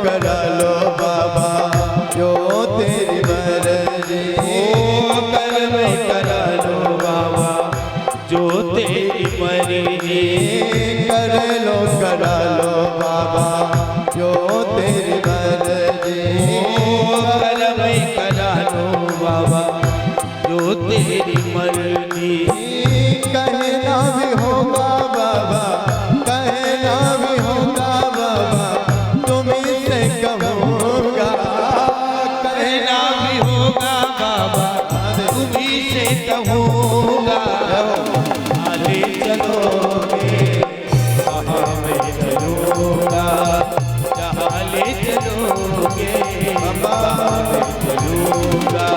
करा लो बाबा जो तेरी मर्जी। कर्म करा लो बाबा जो तेरी मर्जी। कर लो करा लो बाबा जो तेरी मर्जी। कर्म करा लो बाबा जो तेरी मर्जी। कहना भी होगा बाबा, कहना भी होगा बाबा, तुम्हीं से कहूँगा। कहना भी होगा बाबा तुम्हीं से कहूँगा। आले चलोगे वहाँ मैं चलूँगा, जहाँ ले चलोगे वहाँ मैं चलूँगा।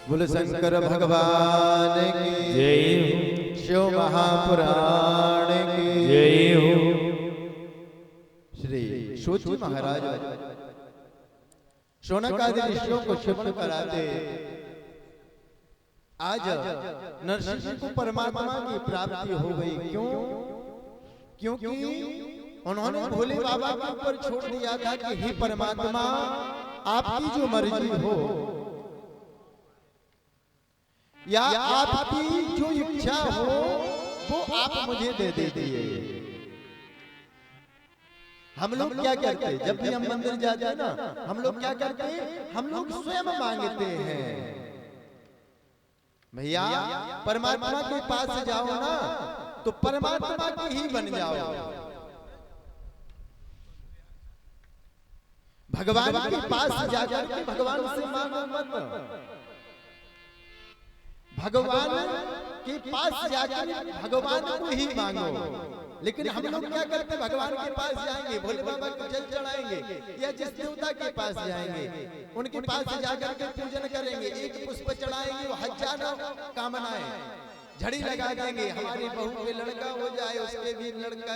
बोले शंकर भगवान की जय हो, शिव महापुराण की जय हो। श्री शोची महाराज शौनक आदि ऋषियों को श्रवण कराते आज नरसिंह जी को परमात्मा की प्राप्ति हो गई। क्यों? क्योंकि उन्होंने भोले बाबा के ऊपर छोड़ दिया था कि हे परमात्मा आपकी जो मर्जी हो या आपकी जो इच्छा हो वो आप मुझे दे दीजिए। हम लोग क्या करते हैं जब भी हम मंदिर जाते हैं ना, हम लोग क्या करते हैं, हम लोग स्वयं मांगते हैं। भैया परमात्मा के पास जाओ ना तो परमात्मा की ही बन जाओ। भगवान के पास जाकर के भगवान से मांगो मत। भगवान के पास जाकर भगवान को ही मांगो। लेकिन हम लोग क्या करते, भगवान के पास जाएंगे, भोले बाबा को जल चढ़ाएंगे या जिस देवता के पास जाएंगे उनके पास जाकर के पूजन करेंगे, एक पुष्प चढ़ाएंगे, वो हजारों कामनाएं झड़ी लगा देंगे। हमारी बहू के लड़का हो जाए, उसके भी लड़का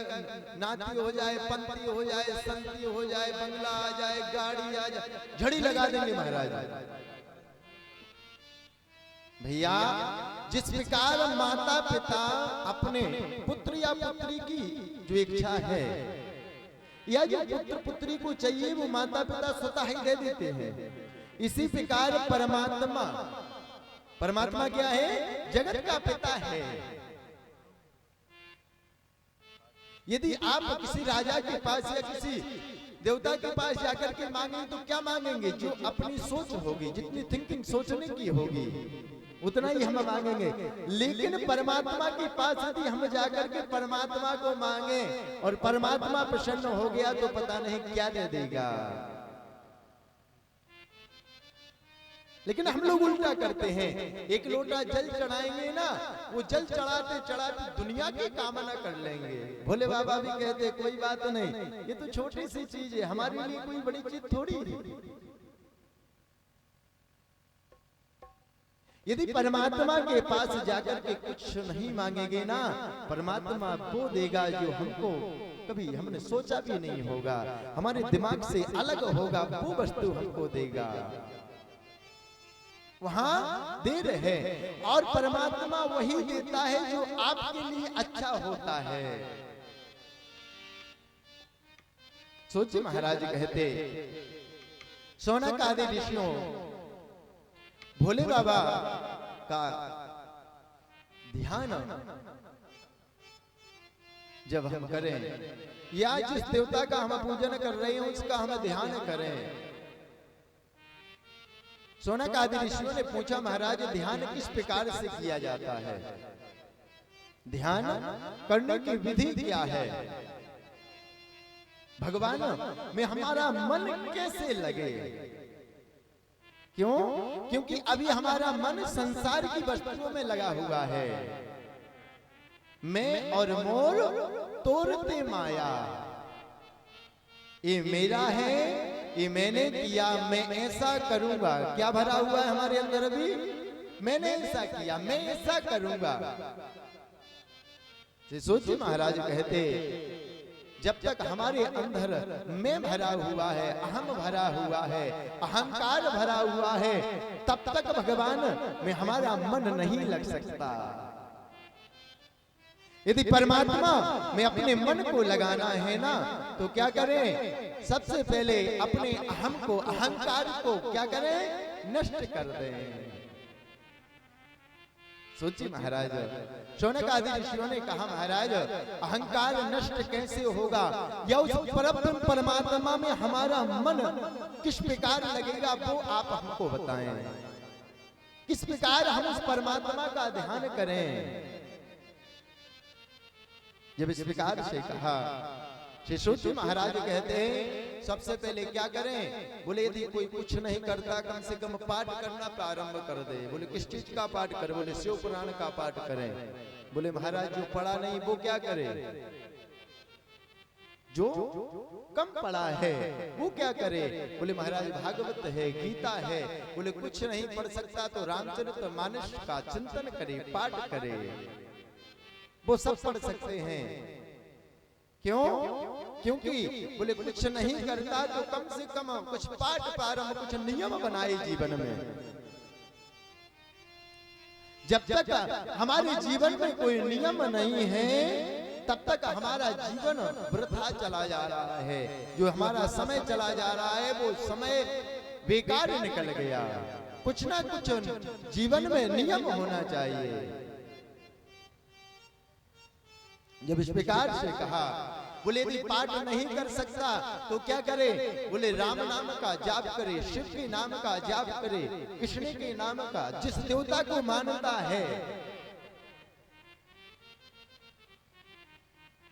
नाती हो जाए, पंथी हो जाए, संती हो जाए, बंगला आ जाए, गाड़ी आ जाए, झड़ी लगा देंगे महाराज। भैया जिस प्रकार माता पिता अपने पुत्र या पुत्री की जो इच्छा है या जो पुत्र पुत्री को चाहिए वो माता पिता स्वतः ही दे देते हैं, इसी प्रकार परमात्मा क्या है? जगत का पिता है। यदि आप किसी राजा के पास या किसी देवता के पास जाकर के मांगेंगे तो क्या मांगेंगे? जो अपनी सोच होगी, जितनी थिंकिंग सोचने की होगी उतना ही हम मांगेंगे। लेकिन परमात्मा के पास यदि हम जाकर के परमात्मा को मांगे और परमात्मा प्रसन्न हो गया तो पता नहीं क्या दे देगा। लेकिन हम लोग उल्टा करते हैं, एक लोटा जल चढ़ाएंगे ना, वो जल चढ़ाते चढ़ाते दुनिया की कामना कर लेंगे। भोले बाबा भी कहते कोई बात नहीं, ये तो छोटी सी चीज है, हमारे लिए कोई बड़ी चीज थोड़ी है। यदि परमात्मा के पास जाकर के कुछ नहीं मांगेंगे ना, परमात्मा वो देगा जो हमको कभी हमने सोचा भी नहीं होगा, हमारे दिमाग से अलग होगा, वो वस्तु हमको देगा। वहां दे रहे और परमात्मा वही देता है जो आपके लिए अच्छा होता है। सोचिए महाराज कहते शौनक आदि ऋषियों भोले बाबा का ध्यान जब हम करें या जिस देवता का हम पूजन कर रहे हैं उसका हम ध्यान करें शौनक आदि ऋषियों ने पूछा, महाराज ध्यान किस प्रकार से किया जाता है, ध्यान करने की विधि क्या है, भगवान में हमारा मन कैसे लगे। क्यों? क्योंकि अभी हमारा मन संसार की वस्तुओं में लगा हुआ है। मैं और मोर तोड़ते माया, ये मेरा है, ये मैंने किया, मैं ऐसा करूंगा। क्या भरा हुआ है हमारे अंदर अभी? मैंने ऐसा किया, मैं ऐसा करूंगा। सोचिए महाराज कहते, जब तक हमारे अंदर मैं भरा हुआ है, अहम भरा हुआ है, अहंकार भरा हुआ है, तब तक भगवान में हमारा मन नहीं लग सकता। यदि परमात्मा में अपने मन को लगाना है ना, तो क्या करें? सबसे पहले अपने अहम को, अहंकार को क्या करें? नष्ट कर दें। सोचिए महाराज, शौनक आदि ऋषियों ने कहा, महाराज अहंकार नष्ट कैसे होगा, या उस परब्रह्म परमात्मा में हमारा मन किस प्रकार लगेगा, वो आप हमको बताएं। किस प्रकार हम उस परमात्मा का ध्यान करें। जब इस प्रकार से कहा, श्री सूत महाराज कहते हैं, सबसे पहले क्या करें? बोले यदि कोई कुछ नहीं करता, कम से कम पाठ करना प्रारंभ कर दे। बोले किस चीज का पाठ करें? बोले शिव पुराण का पाठ करें। बोले महाराज जो पढ़ा नहीं वो क्या करे? जो कम पढ़ा है वो क्या करे? बोले महाराज भागवत है, गीता है। बोले कुछ नहीं पढ़ सकता तो रामचरितमानस का चिंतन करे, पाठ करे, वो सब पढ़ सकते हैं। क्यों? क्योंकि बोले कुछ नहीं करता तो कम से कम कुछ पाठ प्रारंभ, कुछ नियम बनाए जीवन में। जब तक हमारे जीवन में कोई नियम नहीं है, तब तक हमारा जीवन वृथा चला जा रहा है। जो हमारा समय चला जा रहा है वो समय बेकार निकल गया। कुछ ना कुछ जीवन में नियम होना चाहिए। जब इस प्रकार से कहा, बोले यदि पाठ नहीं कर सकता तो क्या करे? बोले राम नाम का जाप करे, शिव के नाम का जाप करे, कृष्ण के नाम का, जिस देवता को मानता है।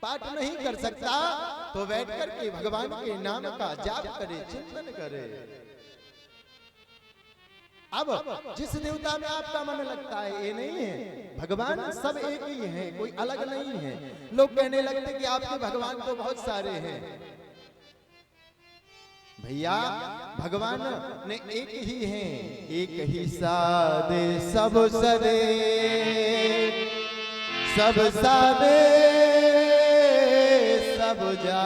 पाठ नहीं कर सकता तो बैठ करके भगवान के नाम का जाप करे, चिंतन करे। अब जिस देवता में आपका मन लगता है, ये नहीं है। भगवान सब एक ही हैं, कोई अलग नहीं है। लोग कहने लगते कि आपके भगवान तो बहुत सारे हैं। भैया भगवान ने एक ही हैं, एक ही सादे सब सदे, सब सादे सब जा।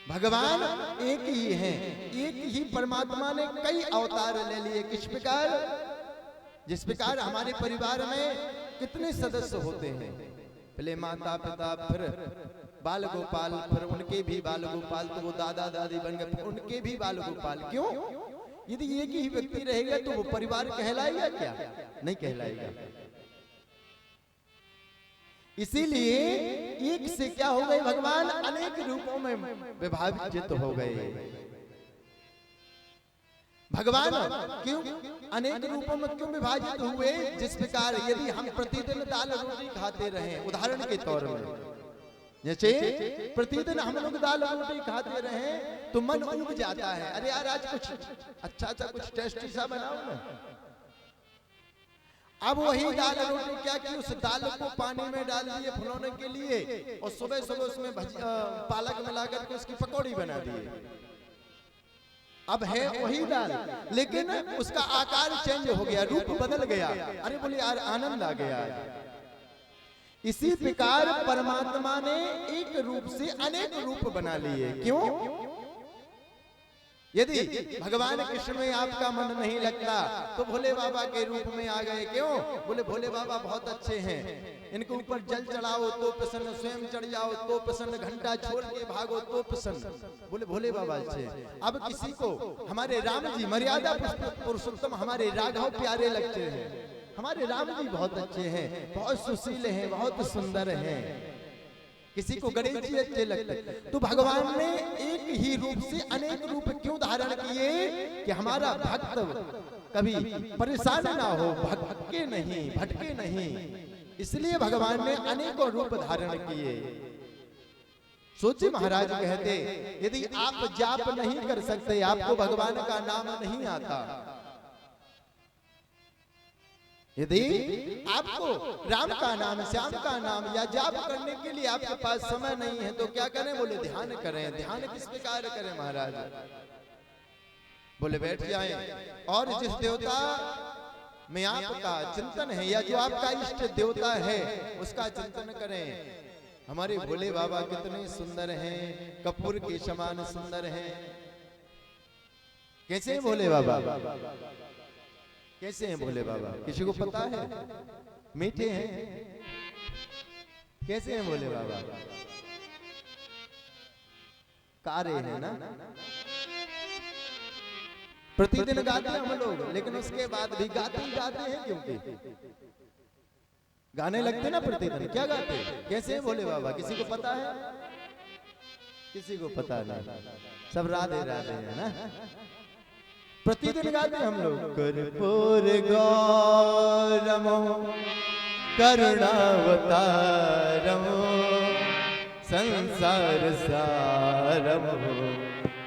भगवान एक ही हैं, एक ही परमात्मा ने कई अवतार ले लिए। किस प्रकार? जिस प्रकार हमारे परिवार में कितने सदस्य होते हैं, पहले माता पिता, फिर बाल गोपाल, फिर उनके भी बाल गोपाल, तो वो दादा दादी बन गए, उनके भी बाल गोपाल। क्यों? यदि एक ही व्यक्ति रहेगा तो वो परिवार कहलाएगा क्या? नहीं कहलाएगा। इसीलिए एक से क्या हो गए? भगवान अनेक रूपों में विभाजित हो गए। भगवान क्यों अनेक रूपों में क्यों विभाजित हुए? जिस प्रकार यदि हम प्रतिदिन दाल रोटी खाते रहे, उदाहरण के तौर में, जैसे प्रतिदिन हम लोग दाल रोटी खाते रहे तो मन उब जाता है, अरे यार आज कुछ अच्छा सा, कुछ टेस्टी सा बनाओ ना। अब वही दाल रोटी क्या की, उस दाल को पानी में डाल दिए फुलाने के लिए, और सुबह सुबह उसमें पालक मिलाकर के उसकी पकौड़ी बना दिए। अब है वही दाल, लेकिन उसका आकार चेंज हो गया, रूप बदल गया। अरे बोले यार आनंद आ गया। इसी प्रकार परमात्मा ने एक रूप से अनेक रूप बना लिए। क्यों? यदि भगवान कृष्ण में आपका मन नहीं लगता तो भोले बाबा के रूप में आ गए। क्यों? बोले भोले बाबा बहुत अच्छे हैं, इनके ऊपर जल चढ़ाओ तो प्रसन्न, स्वयं चढ़ जाओ तो प्रसन्न, घंटा छोड़ के भागो तो प्रसन्न। बोले भोले बाबा अच्छे। अब किसी को हमारे राम जी मर्यादा पुरुषोत्तम, हमारे राघव प्यारे लगते हैं। हमारे राम जी बहुत अच्छे हैं, बहुत सुशील हैं, बहुत सुंदर हैं। किसी को गणेश जी अच्छे लगते। तो भगवान ने एक ही रूप से अनेक रूप क्यों धारण किए कि हमारा भक्त कभी परेशान ना हो, भटके नहीं, इसलिए भगवान ने अनेकों रूप धारण किए। सोचिए महाराज कहते यदि आप जाप नहीं कर सकते, आपको भगवान का नाम नहीं आता, यदि आपको राम का नाम, श्याम का नाम या जाप करने के लिए आपके पास समय नहीं है तो क्या करें? बोले ध्यान करें। ध्यान किस प्रकार करें महाराज? बोले बैठ जाएं और जिस देवता में आपका चिंतन है या जो आपका इष्ट देवता है उसका चिंतन करें। हमारे भोले बाबा कितने सुंदर हैं, कपूर के समान सुंदर हैं। कैसे हैं भोले बाबा? कैसे हैं भोले बाबा? किसी को पता है? मीठे हैं? कैसे हैं भोले बाबा? कारे हैं ना? प्रतिदिन गाते हैं हम लोग, लेकिन उसके बाद भी गाते हैं क्योंकि गाने लगते ना प्रतिदिन। क्या गाते? कैसे हैं भोले बाबा? किसी को पता है? किसी को पता नहीं, सब राधे राधे है ना। प्रतिदिन गाते हम लोग। कर्पूर गौरमो करुणावतारमो संसार सारमो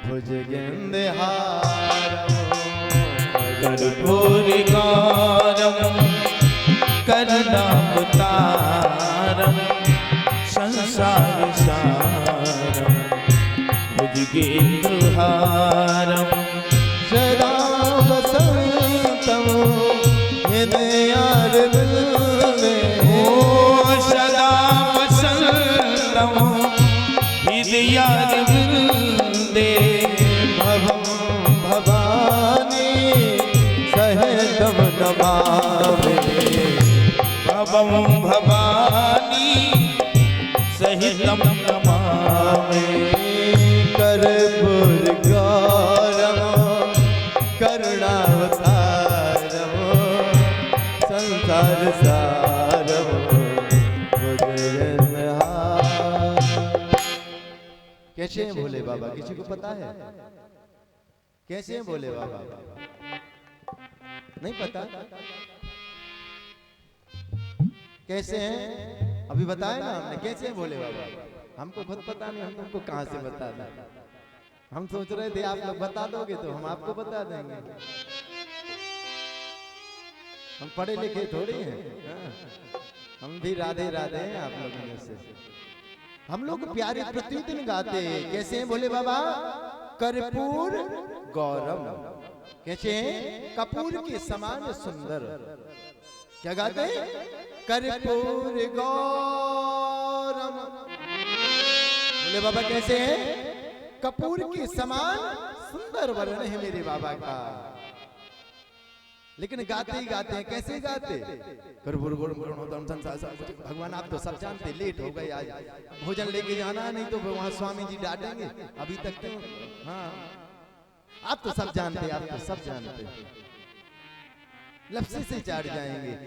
भुजगेन्द्रहारमो। कर्पूर गौरमो करुणावतारम संसार सारम भुजगेन्द्रहारम सदा वसंतम हृदयारविंदे। ओ सदा वसंतम हृदयारविंदे। भवं भवानी सहितं नमामि। भवं भवानी सहितं नमामि। कर्पूर गौरमो करुणावतारमो संसार सारमो भुजगेन्द्रहारमो। कैसे हैं भोले बाबा? किसी को पता है? कैसे हैं भोले बाबा? नहीं पता? कैसे हैं? अभी बताया ना हमने कैसे हैं भोले बाबा। हमको खुद पता नहीं, हम तुमको कहां से बता दें। हम सोच रहे थे आप लोग बता दोगे तो हम आपको बता देंगे। हम पढ़े लिखे थोड़ी हैं, हम भी राधे राधे हैं आप लोगों में से। हम लोग प्यारे प्रतिदिन गाते हैं। कैसे हैं भोले बाबा? कर्पूर गौरम। कैसे हैं? कपूर के समान सुंदर। क्या गाते हैं? कर्पूर गौरम। बोले बाबा कैसे हैं? कपूर के समान सुंदर वर्ण है मेरे बाबा का। लेकिन गाते ही गाते हैं। कैसे गाते? कर्पूर गौरम संसार सारम। भगवान आप तो सब जानते, लेट हो गए आज, भोजन लेके जाना, नहीं तो वहां स्वामी जी डांटेंगे। अभी तक तो हाँ, आप तो सब जानते, आप तो सब जानते, लफ्ज़ से चाट जाएंगे।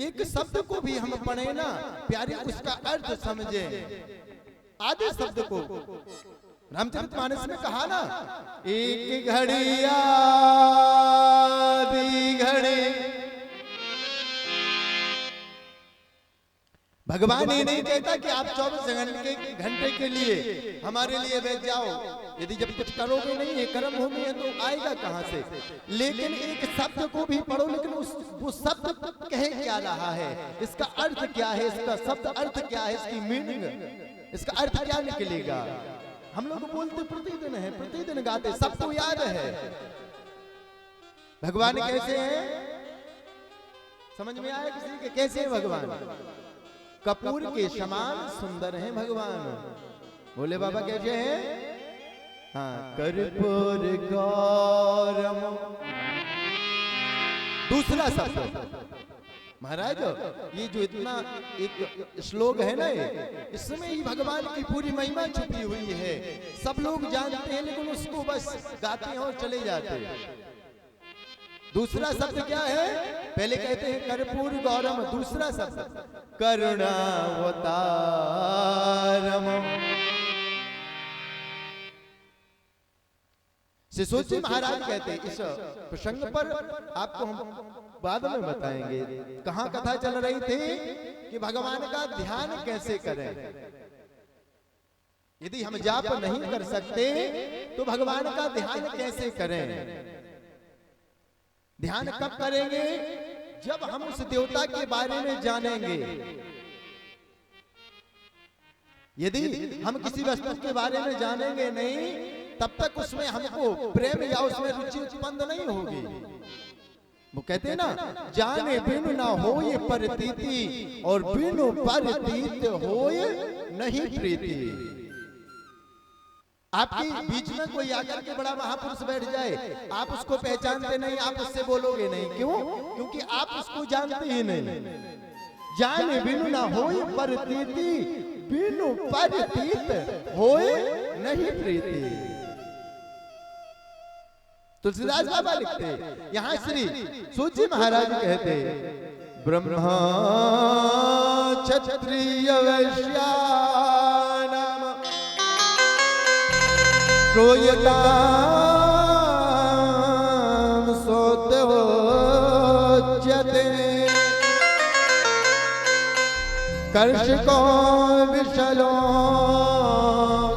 एक शब्द को भी हम पढ़े ना प्यारे, उसका अर्थ समझे। आधे शब्द को रामचरितमानस में कहा ना, एक घड़ी आधी घड़ी। भगवान ये नहीं कहता कि आप 24 घंटे के लिए हमारे लिए बैठ जाओ। यदि जब कुछ करोगे नहीं है, कर्म भूमि है, तो आएगा कहां से? लेकिन एक शब्द को भी पढ़ो, लेकिन वो शब्द कह क्या रहा है, इसका अर्थ क्या है, इसका शब्द अर्थ क्या है, इसकी मीनिंग, इसका अर्थ क्या निकलेगा। हम लोग बोलते प्रतिदिन है, प्रतिदिन गाते, सबको याद है। भगवान कैसे हैं? समझ में आया किसी के? कैसे है भगवान? कपूर के समान सुंदर हैं भगवान। बोले बाबा कैसे हैं? हाँ, कर्पूर गौरम। दूसरा शब्द महाराज, ये जो इतना एक श्लोक है ना, इसमें ही भगवान की पूरी महिमा छुपी हुई है। सब लोग जानते हैं लेकिन उसको बस गाते हैं और चले जाते हैं। दूसरा शब्द क्या है? पहले कहते हैं कर्पूर गौरम, दूसरा शब्द करुणावतारम। शिशु जी महाराज कहते इस प्रसंग पर आपको हम बाद में बताएंगे। कहां कथा चल रही थी कि भगवान का ध्यान कैसे करें। यदि हम जाप नहीं कर सकते तो भगवान का ध्यान कैसे करें। ध्यान कब करेंगे, जब हम उस देवता के बारे में जानेंगे। यदि हम किसी वस्तु के बारे में जानेंगे नहीं, तब तक उसमें हमको प्रेम या उसमें रुचि उत्पन्न नहीं होगी। वो कहते हैं ना, जाने बिनु ना होए प्रतीति और बिनु प्रतीत होए नहीं प्रीति। आपकी बीच में कोई आकर के बड़ा महापुरुष बैठ जाए, आप उसको पहचानते नहीं, आप उससे बोलोगे नहीं। क्यों? क्योंकि आप उसको जानते ही नहीं। जाने बिनु ना होए प्रतीति बिनु प्रतीत होए नहीं प्रीति। तुलसीदास बाबा लिखते, यहां श्री सूची महाराज कहते, ब्रह्मा क्षत्रिय वैश्या नाम श्रूयतां सोत्योच्यते कर्षको विशलो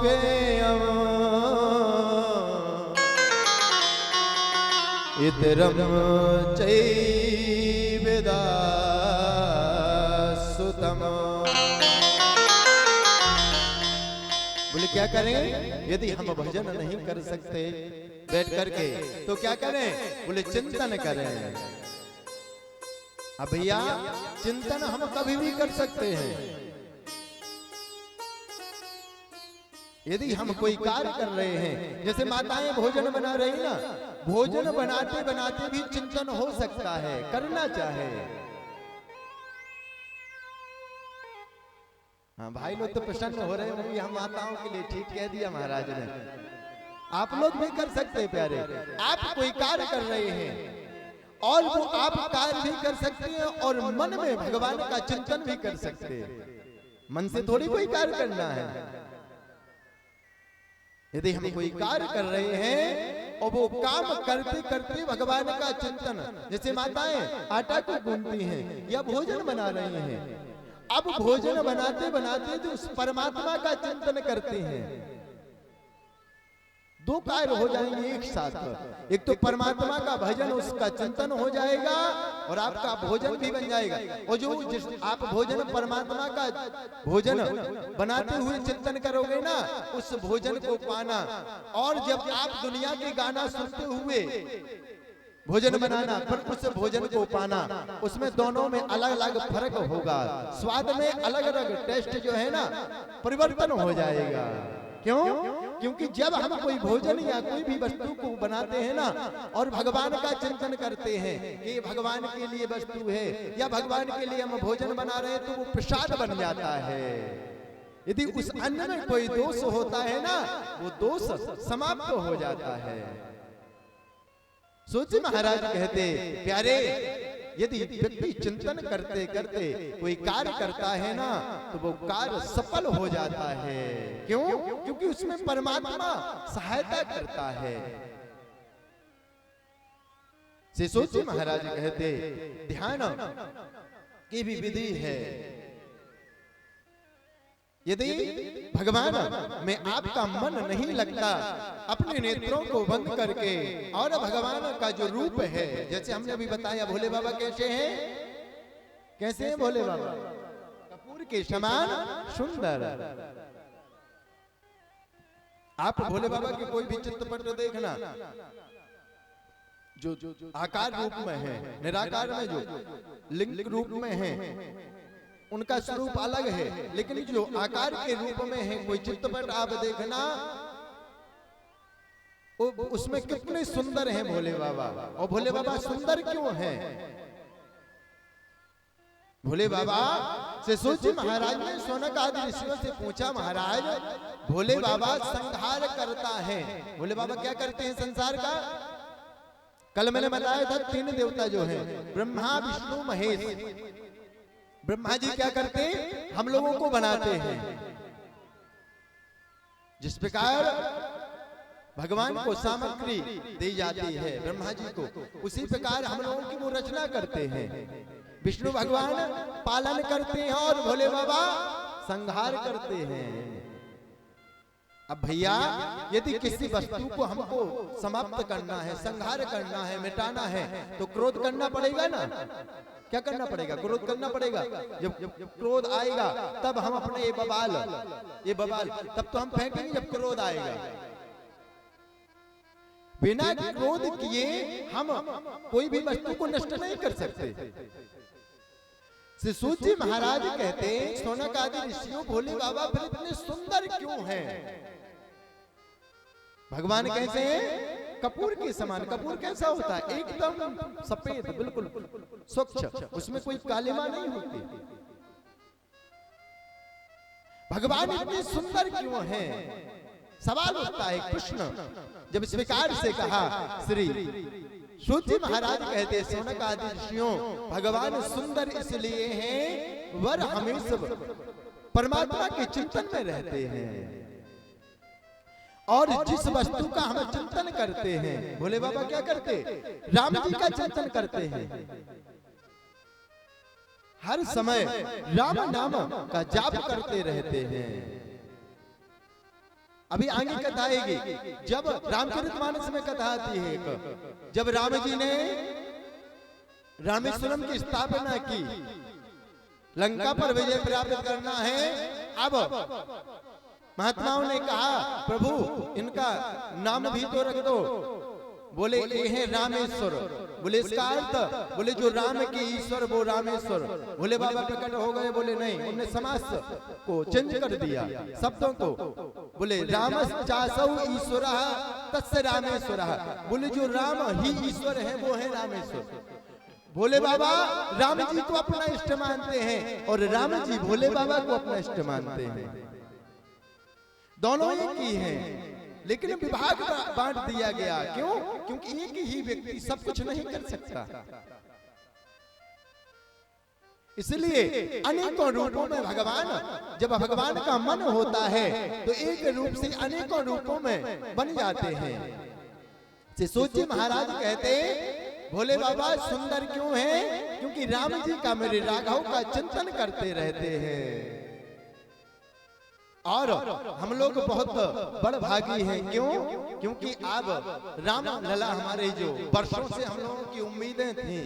गेयम् इतरम चैवेदासुतम। बोले क्या करें? यदि हम भजन नहीं कर सकते बैठ करके तो क्या करें? बोले चिंतन करें। अब भैया चिंतन हम कभी भी कर सकते हैं। यदि हम कोई कार्य कर रहे हैं, जैसे माताएं भोजन बना रही ना, भोजन बनाते बनाते भी चिंतन हो सकता है, करना चाहे। हाँ भाई लोग तो प्रसन्न हो रहे होंगे, हम माताओं के लिए ठीक कह दिया महाराज ने। आप लोग भी कर सकते हैं प्यारे। आप कोई कार्य कर रहे हैं और वो आप कार्य भी कर सकते हैं और मन में भगवान का चिंतन भी कर सकते हैं। मन से थोड़ी कोई कार्य करना है। यदि हम कोई कार्य कर रहे हैं और वो काम करते करते भगवान का चिंतन, जैसे माताएं आटा को गूंथती हैं या भोजन बना रही हैं, अब भोजन बनाते बनाते जो उस परमात्मा का चिंतन करते हैं, दो कार्य हो जाएंगे एक साथ। एक तो परमात्मा का भजन, उसका चिंतन हो जाएगा और आपका भोजन भी बन जाएगा। और जो आप भोजन परमात्मा का भोजन बनाते हुए चिंतन करोगे ना, उस भोजन को पाना, और जब आप दुनिया के गाना सुनते हुए भोजन बनाना पर उस भोजन को पाना, उसमें दोनों में अलग अलग फर्क होगा। स्वाद में अलग अलग टेस्ट जो है ना परिवर्तन हो जाएगा। क्यों? क्योंकि जब हम कोई भोजन या कोई भी वस्तु को बनाते हैं ना और भगवान का चिंतन करते हैं कि ये भगवान के लिए वस्तु है या भगवान के लिए हम भोजन बना रहे हैं, तो वो प्रसाद बन जाता है। यदि उस अन्न में कोई दोष होता है ना, वो दोष समाप्त हो जाता है। सोचिए महाराज कहते, प्यारे यदि व्यक्ति चिंतन करते करते कोई कार्य करता है ना, तो वो कार्य सफल हो जाता है। क्यों? क्योंकि उसमें परमात्मा सहायता करता है। से सोचिए महाराज कहते, ध्यान की भी विधि है। यदि भगवान में आपका मन नहीं लगता, अपने नेत्रों को बंद करके, और भगवान का जो रूप है, जैसे हमने अभी बताया भोले बाबा कैसे हैं, कैसे हैं भोले बाबा? कपूर के समान सुंदर। आप भोले बाबा के कोई भी चित्रपट देखना, जो आकार रूप में है, निराकार में जो लिंग रूप में है, उनका स्वरूप अलग है, लेकिन जो आकार के रूप में है कोई चित्रपट आप देखना, उसमें कितने सुंदर हैं भोले बाबा। और भोले बाबा सुंदर क्यों हैं? भोले बाबा से सोचिए, महाराज ने शौनक आदि ऋषियों से पूछा, महाराज भोले बाबा संहार करता है, भोले बाबा क्या करते हैं संसार का? कल मैंने बताया था 3 देवता जो हैं, ब्रह्मा विष्णु महेश। ब्रह्मा जी क्या करते? हम लोगों को बनाते हैं। जिस प्रकार भगवान को सामग्री दी जाती है ब्रह्मा जी को, उसी प्रकार हम लोगों की वो रचना करते हैं। विष्णु भगवान पालन करते हैं और भोले बाबा संहार करते हैं। अब भैया यदि किसी वस्तु को हमको समाप्त करना है, संहार करना है, मिटाना है, तो क्रोध करना पड़ेगा ना। क्या करना पड़ेगा? क्रोध करना पड़ेगा। जब क्रोध आएगा तब हम अपने ये बवाल तब तो हम फेंकेंगे जब क्रोध आएगा। बिना क्रोध किए हम कोई भी वस्तु को नष्ट नहीं कर सकते। सूत जी महाराज कहते हैं, शौनक आदि ऋषियों भोले बाबा फिर इतने सुंदर क्यों हैं? भगवान कैसे हैं? कपूर के समान। कपूर कैसा होता है? एकदम सफेद, बिल्कुल स्वच्छ, उसमें कोई कालिमा नहीं होती। भगवान इतने सुंदर क्यों हैं? सवाल उठता है। कृष्ण जब स्वीकार से कहा, श्री सूत जी महाराज कहते, शौनक आदि ऋषियों भगवान सुंदर इसलिए हैं, वर हमेशा परमात्मा के चिंतन में रहते हैं। और जिस वस्तु का हम चिंतन करते हैं, भोले बाबा क्या करते? राम जी का चिंतन करते हैं। हर समय राम नाम का जाप करते रहते हैं। अभी आगे कथा आएगी, जब रामचरितमानस में कथा आती है एक, जब राम जी ने रामेश्वरम की स्थापना की, लंका पर विजय प्राप्त करना है। अब महात्माओं ने कहा, प्रभु इनका नाम भी तो रख दो। बोले ये है रामेश्वर। बोले इसका अर्थ? बोले जो राम के ईश्वर वो रामेश्वर। भोले बाबा प्रकट हो गए? बोले नहीं, उन्होंने समास को चेंज कर दिया, शब्दों को। बोले रामश्चासौ ईश्वरः तस्य रामेश्वरः। बोले जो राम ही ईश्वर है वो है रामेश्वर। भोले बाबा राम जी को अपना इष्ट मानते हैं और राम जी भोले बाबा को अपना इष्ट मानते हैं। दोनों एक ही हैं, लेकिन विभाग बांट दिया गया। क्यों? क्योंकि एक ही व्यक्ति सब कुछ नहीं कर सकता। इसलिए अनेकों रूपों में भगवान, जब भगवान का मन होता है तो एक रूप से अनेकों रूपों में बन जाते हैं। सूत जी महाराज कहते, भोले बाबा सुंदर क्यों हैं? क्योंकि राम जी का, मेरे राघव का चिंतन करते रहते हैं। और हम लोग बहुत बड़भागी हैं। क्यों? क्योंकि अब राम लला हमारे जो वर्षों से हम लोगों की उम्मीदें थी,